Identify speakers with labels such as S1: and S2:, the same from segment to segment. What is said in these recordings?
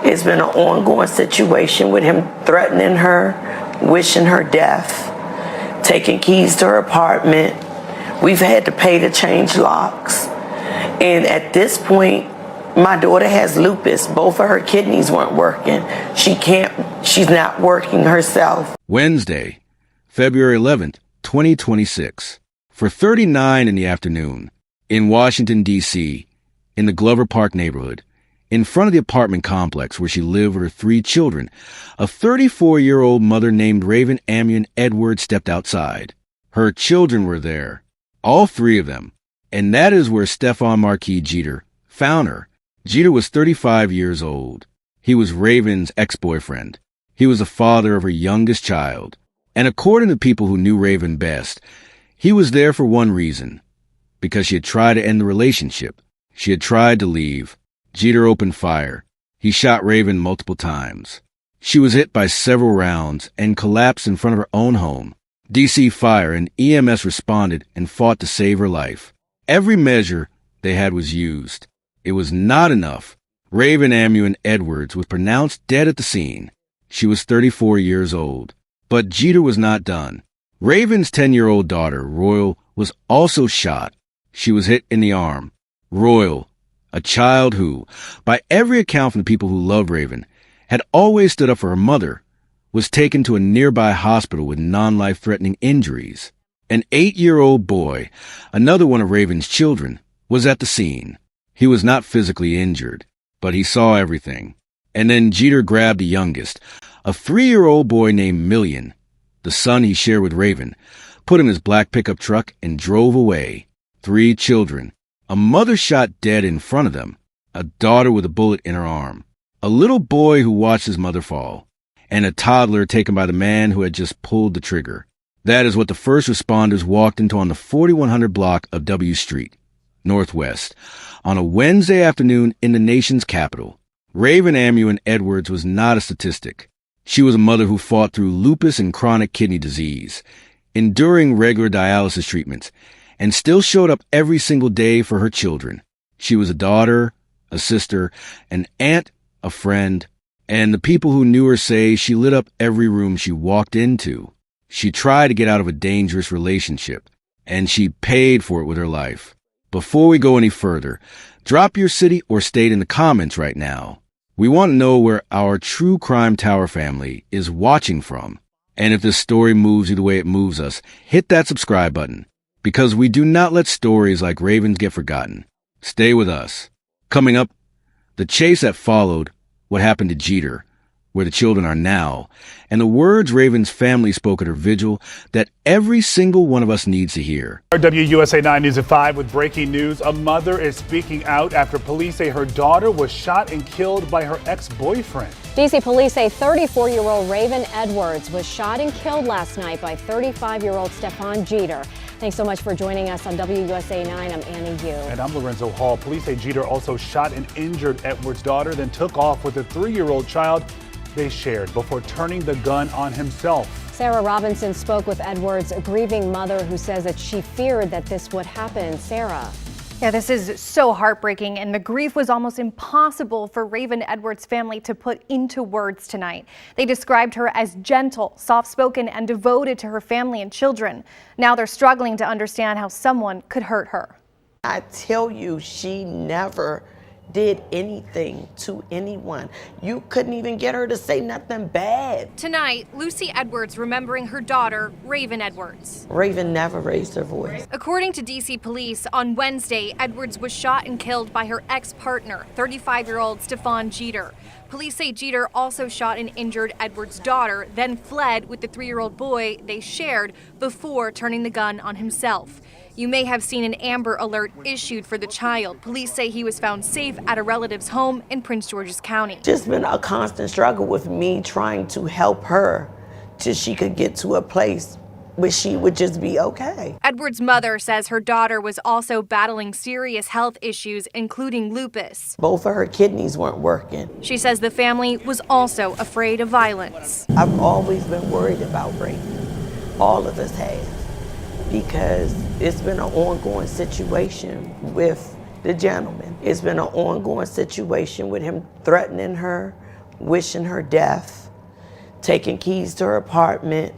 S1: It's been an ongoing situation with him threatening her, wishing her death, taking keys to her apartment. We've had to pay to change locks. And at this point, my daughter has lupus. Both of her kidneys weren't working. She's not working herself.
S2: Wednesday, February 11th, 2026. For 39 in the afternoon, in Washington, D.C., in the Glover Park neighborhood, in front of the apartment complex where she lived with her 3 children, a 34-year-old mother named Raven Amion Edwards stepped outside. Her children were there, all 3 of them, and that is where Stephon Marquis Jeter found her. Jeter was 35 years old. He was Raven's ex-boyfriend. He was the father of her youngest child. And according to people who knew Raven best, he was there for one reason, because she had tried to end the relationship. She had tried to leave. Jeter opened fire. He shot Raven multiple times. She was hit by several rounds and collapsed in front of her own home. DC Fire and EMS responded and fought to save her life. Every measure they had was used. It was not enough. Raven Amion Edwards was pronounced dead at the scene. She was 34 years old. But Jeter was not done. Raven's 10-year-old daughter, Royal, was also shot. She was hit in the arm. Royal, a child who, by every account from the people who loved Raven, had always stood up for her mother, was taken to a nearby hospital with non-life-threatening injuries. An 8-year-old boy, another one of Raven's children, was at the scene. He was not physically injured, but he saw everything. And then Jeter grabbed the youngest, a 3-year-old boy named Million, the son he shared with Raven, put him in his black pickup truck and drove away. 3 children. A mother shot dead in front of them, a daughter with a bullet in her arm, a little boy who watched his mother fall, and a toddler taken by the man who had just pulled the trigger. That is what the first responders walked into on the 4100 block of W Street, Northwest, on a Wednesday afternoon in the nation's capital. Raven Amion Edwards was not a statistic. She was a mother who fought through lupus and chronic kidney disease, enduring regular dialysis treatments, and still showed up every single day for her children. She was a daughter, a sister, an aunt, a friend, and the people who knew her say she lit up every room she walked into. She tried to get out of a dangerous relationship, and she paid for it with her life. Before we go any further, drop your city or state in the comments right now. We want to know where our True Crime Tower family is watching from. And if this story moves you the way it moves us, hit that subscribe button, because we do not let stories like Raven's get forgotten. Stay with us. Coming up, the chase that followed what happened to Jeter, where the children are now, and the words Raven's family spoke at her vigil that every single one of us needs to hear.
S3: WUSA 9 News at 5 with breaking news. A mother is speaking out after police say her daughter was shot and killed by her ex-boyfriend.
S4: DC police say 34-year-old Raven Edwards was shot and killed last night by 35-year-old Stephon Jeter. Thanks so much for joining us on WUSA 9. I'm Annie Yu.
S3: And I'm Lorenzo Hall. Police say Jeter also shot and injured Edwards' daughter, then took off with a 3-year-old child they shared before turning the gun on himself.
S4: Sarah Robinson spoke with Edwards' grieving mother, who says that she feared that this would happen. Sarah.
S5: Yeah, this is so heartbreaking, and the grief was almost impossible for Raven Edwards' family to put into words tonight. They described her as gentle, soft-spoken, and devoted to her family and children. Now they're struggling to understand how someone could hurt her.
S1: I tell you, she never did anything to anyone. You couldn't even get her to say nothing bad.
S6: Tonight, Lucy Edwards remembering her daughter, Raven Edwards.
S1: Raven never raised her voice.
S6: According to DC police, on Wednesday, Edwards was shot and killed by her ex-partner, 35-year-old Stephon Jeter. Police say Jeter also shot and injured Edwards' daughter, then fled with the 3-year-old boy they shared before turning the gun on himself. You may have seen an Amber Alert issued for the child. Police say he was found safe at a relative's home in Prince George's County.
S1: Just been a constant struggle with me trying to help her till she could get to a place where she would just be okay.
S6: Edwards' mother says her daughter was also battling serious health issues, including lupus.
S1: Both of her kidneys weren't working.
S6: She says the family was also afraid of violence.
S1: I've always been worried about rape. All of us have. Because it's been an ongoing situation with the gentleman. It's been an ongoing situation with him threatening her, wishing her death, taking keys to her apartment.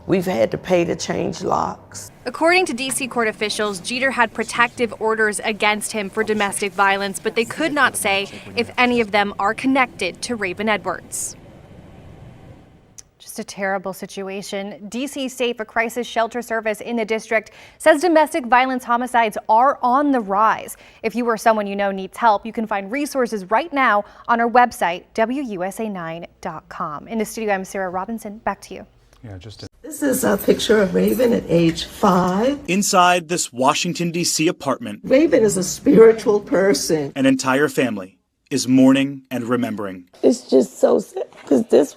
S1: We've had to pay to change locks.
S6: According to D.C. court officials, Jeter had protective orders against him for domestic violence, but they could not say if any of them are connected to Raven Edwards.
S5: Just a terrible situation. D.C. Safe, a crisis shelter service in the district, says domestic violence homicides are on the rise. If you or someone you know needs help, you can find resources right now on our website, WUSA9.com. In the studio, I'm Sarah Robinson. Back to you.
S7: This is a picture of Raven at age 5.
S8: Inside this Washington, D.C. apartment,
S7: Raven is a spiritual person.
S8: an entire family is mourning and remembering.
S1: It's just so sad because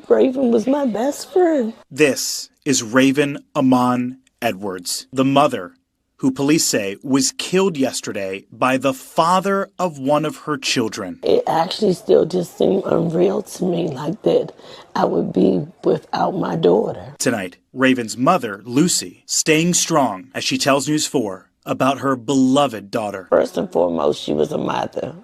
S1: Raven was my best friend.
S8: This is Raven Amon Edwards, the mother who police say was killed yesterday by the father of one of her children.
S1: It actually still just seemed unreal to me, like that I would be without my daughter.
S8: Tonight, Raven's mother, Lucy, staying strong as she tells News 4 about her beloved daughter.
S1: First and foremost, she was a mother.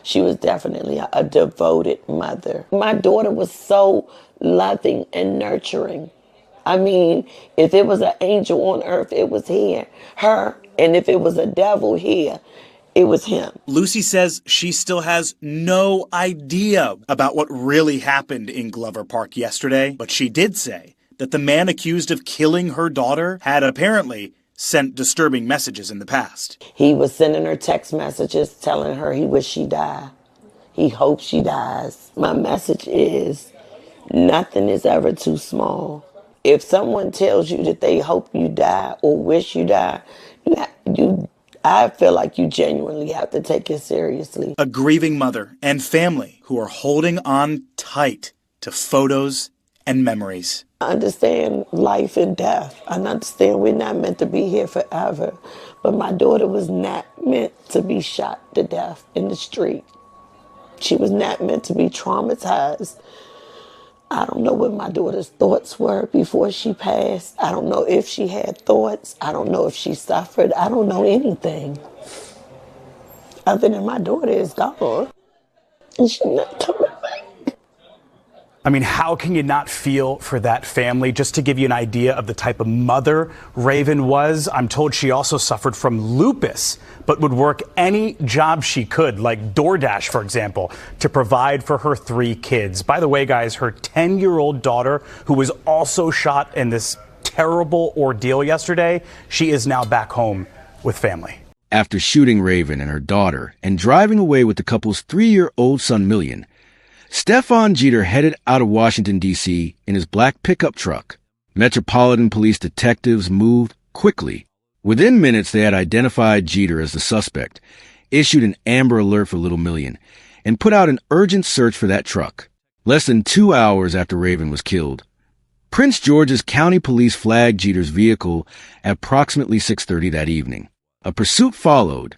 S1: She was definitely a devoted mother. My daughter was so loving and nurturing. I mean, if it was an angel on earth, it was her. And if it was a devil here, it was him.
S8: Lucy says she still has no idea about what really happened in Glover Park yesterday, but she did say that the man accused of killing her daughter had apparently sent disturbing messages in the past.
S1: He was sending her text messages telling her he wished she died. He hopes she dies. My message is, nothing is ever too small. If someone tells you that they hope you die or wish you die, I feel like you genuinely have to take it seriously.
S8: A grieving mother and family who are holding on tight to photos and memories.
S1: I understand life and death. I understand we're not meant to be here forever. But my daughter was not meant to be shot to death in the street. She was not meant to be traumatized. I don't know what my daughter's thoughts were before she passed. I don't know if she had thoughts. I don't know if she suffered. I don't know anything. Other than my daughter is gone. And she's not coming back.
S3: I mean, how can you not feel for that family? Just to give you an idea of the type of mother Raven was, I'm told she also suffered from lupus, but would work any job she could, like DoorDash, for example, to provide for her 3 kids. By the way, guys, her 10-year-old daughter, who was also shot in this terrible ordeal yesterday, she is now back home with family.
S2: After shooting Raven and her daughter and driving away with the couple's 3-year-old son, Million, Stefan Jeter headed out of Washington, D.C. in his black pickup truck. Metropolitan Police detectives moved quickly. Within minutes, they had identified Jeter as the suspect, issued an Amber Alert for Little Million, and put out an urgent search for that truck. Less than 2 hours after Raven was killed, Prince George's County Police flagged Jeter's vehicle at approximately 6:30 that evening. A pursuit followed,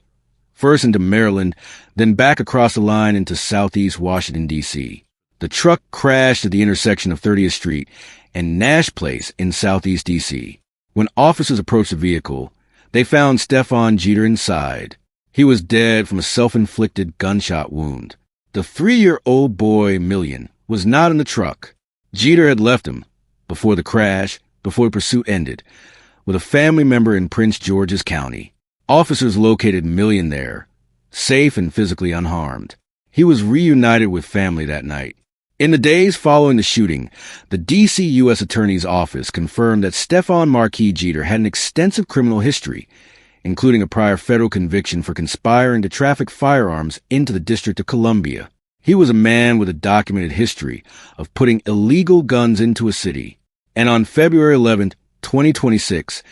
S2: first into Maryland, then back across the line into southeast Washington, D.C. The truck crashed at the intersection of 30th Street and Nash Place in southeast D.C. When officers approached the vehicle, they found Stefan Jeter inside. He was dead from a self-inflicted gunshot wound. The 3-year-old boy, Million, was not in the truck. Jeter had left him before the crash, before the pursuit ended, with a family member in Prince George's County. Officers located Million there, safe and physically unharmed. He was reunited with family that night. In the days following the shooting, the D.C. U.S. Attorney's Office confirmed that Stefan Marquis Jeter had an extensive criminal history, including a prior federal conviction for conspiring to traffic firearms into the District of Columbia. He was a man with a documented history of putting illegal guns into a city. And on February 11, 2026,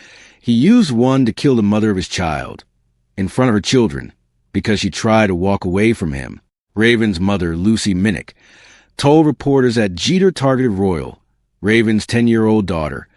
S2: he used one to kill the mother of his child in front of her children because she tried to walk away from him. Raven's mother, Lucy Minnick, told reporters that Jeter targeted Royal, Raven's 10-year-old daughter,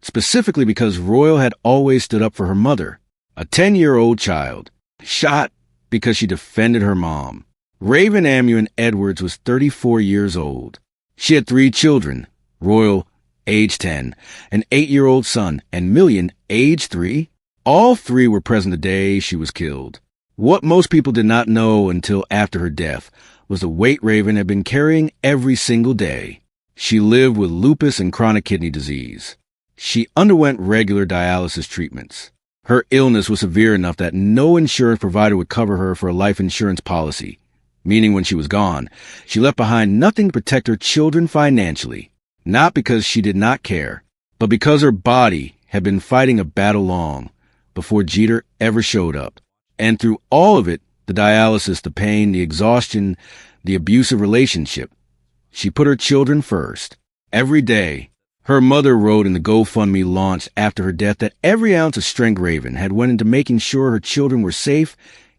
S2: specifically because Royal had always stood up for her mother, a 10-year-old child, shot because she defended her mom. Raven Amon Edwards was 34 years old. She had 3 children, Royal, age 10, an 8-year-old son, and Million, age 3. All 3 were present the day she was killed. What most people did not know until after her death was the weight Raven had been carrying every single day. She lived with lupus and chronic kidney disease. She underwent regular dialysis treatments. Her illness was severe enough that no insurance provider would cover her for a life insurance policy, meaning when she was gone, she left behind nothing to protect her children financially, not because she did not care, but because her body had been fighting a battle long before Jeter ever showed up. And through all of it, the dialysis, the pain, the exhaustion, the abusive relationship, she put her children first. Every day, her mother wrote in the GoFundMe launched after her death that every ounce of strength Raven had went into making sure her children were safe,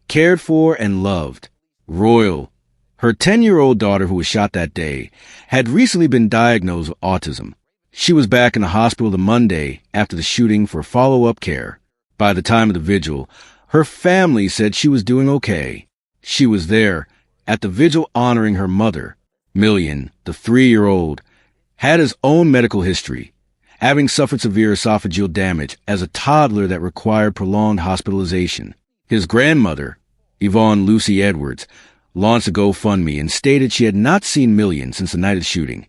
S2: cared for, and loved. Royal, her 10-year-old daughter who was shot that day, had recently been diagnosed with autism. She was back in the hospital the Monday after the shooting for follow-up care. By the time of the vigil, her family said she was doing okay. She was there at the vigil honoring her mother. Millian, the 3-year-old, had his own medical history, having suffered severe esophageal damage as a toddler that required prolonged hospitalization. His grandmother, Yvonne Lucy Edwards, launched a GoFundMe and stated she had not seen Millian since the night of the shooting,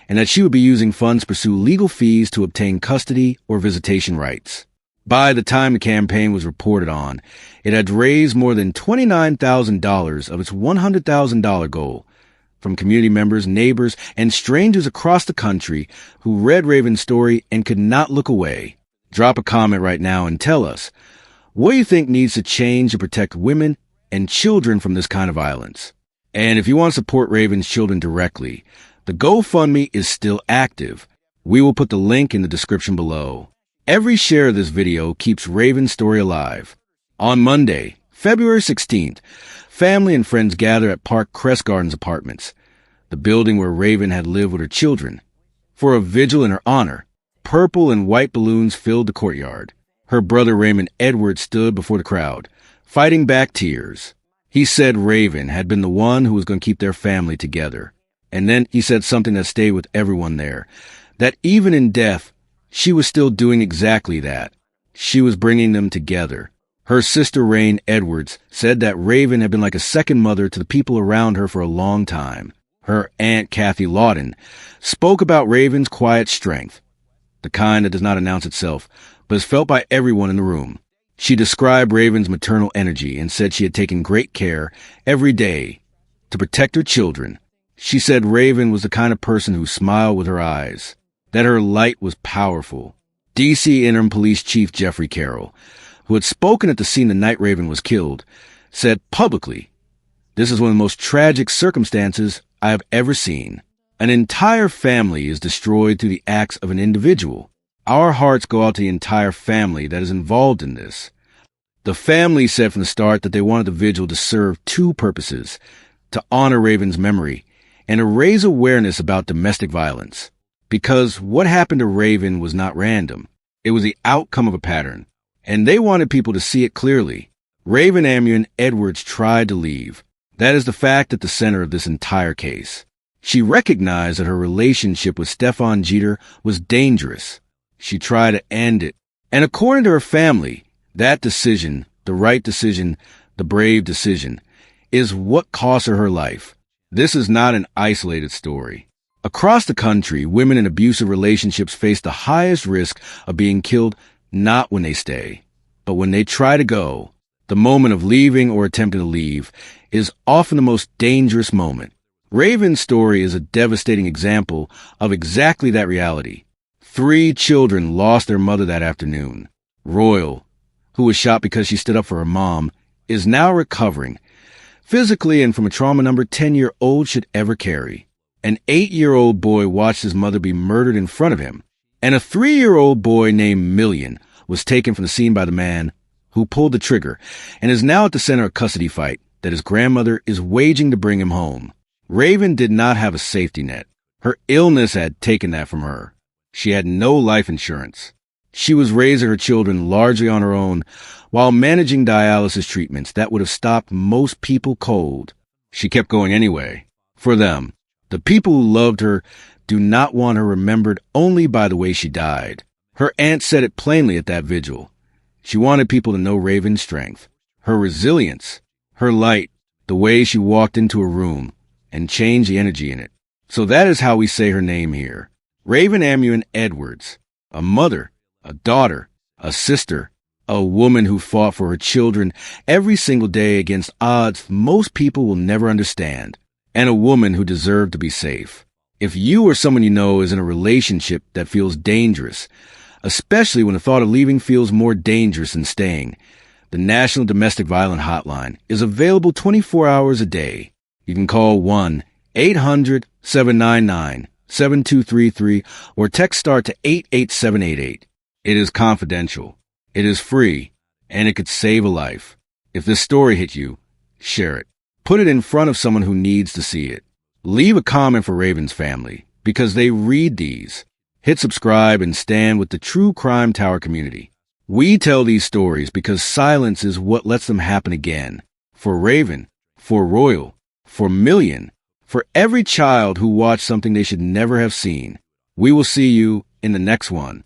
S2: and that she would be using funds to pursue legal fees to obtain custody or visitation rights. By the time the campaign was reported on, it had raised more than $29,000 of its $100,000 goal from community members, neighbors, and strangers across the country who read Raven's story and could not look away. Drop a comment right now and tell us, what do you think needs to change to protect women and children from this kind of violence? And if you want to support Raven's children directly, the GoFundMe is still active. We will put the link in the description below. Every share of this video keeps Raven's story alive. On Monday, February 16th, family and friends gathered at Park Crest Gardens Apartments, the building where Raven had lived with her children, for a vigil in her honor. Purple and white balloons filled the courtyard. Her brother Raymond Edwards stood before the crowd, fighting back tears. He said Raven had been the one who was going to keep their family together. And then he said something that stayed with everyone there, that even in death, she was still doing exactly that. She was bringing them together. Her sister Rain Edwards said that Raven had been like a second mother to the people around her for a long time. Her aunt Kathy Lawton spoke about Raven's quiet strength, the kind that does not announce itself, but is felt by everyone in the room. She described Raven's maternal energy and said she had taken great care every day to protect her children. She said Raven was the kind of person who smiled with her eyes, that her light was powerful. D.C. Interim Police Chief Jeffrey Carroll, who had spoken at the scene the night Raven was killed, said publicly, "This is one of the most tragic circumstances I have ever seen. An entire family is destroyed through the acts of an individual. Our hearts go out to the entire family that is involved in this." The family said from the start that they wanted the vigil to serve two purposes: to honor Raven's memory and to raise awareness about domestic violence. Because what happened to Raven was not random. It was the outcome of a pattern. And they wanted people to see it clearly. Raven Amuan Edwards tried to leave. That is the fact at the center of this entire case. She recognized that her relationship with Stefan Jeter was dangerous. She tried to end it. And according to her family, that decision, the right decision, the brave decision, is what cost her life. This is not an isolated story. Across the country, women in abusive relationships face the highest risk of being killed not when they stay, but when they try to go. The moment of leaving or attempting to leave is often the most dangerous moment. Raven's story is a devastating example of exactly that reality. 3 children lost their mother that afternoon. Royal, who was shot because she stood up for her mom, is now recovering, physically and from a trauma number 10-year-old should ever carry. An 8-year-old boy watched his mother be murdered in front of him, and a 3-year-old boy named Millian was taken from the scene by the man who pulled the trigger and is now at the center of a custody fight that his grandmother is waging to bring him home. Raven did not have a safety net. Her illness had taken that from her. She had no life insurance. She was raising her children largely on her own while managing dialysis treatments that would have stopped most people cold. She kept going anyway. For them, the people who loved her do not want her remembered only by the way she died. Her aunt said it plainly at that vigil. She wanted people to know Raven's strength, her resilience, her light, the way she walked into a room and changed the energy in it. So that is how we say her name here. Raven Amuan Edwards, a mother, a daughter, a sister, a woman who fought for her children every single day against odds most people will never understand, and a woman who deserved to be safe. If you or someone you know is in a relationship that feels dangerous, especially when the thought of leaving feels more dangerous than staying, the National Domestic Violence Hotline is available 24 hours a day. You can call 1-800-799-7233 or text START to 88788. It is confidential. It is free, and it could save a life. If this story hit you, share it. Put it in front of someone who needs to see it. Leave a comment for Raven's family, because they read these. Hit subscribe and stand with the True Crime Tower community. We tell these stories because silence is what lets them happen again. For Raven, for Royal, for Million, for every child who watched something they should never have seen. We will see you in the next one.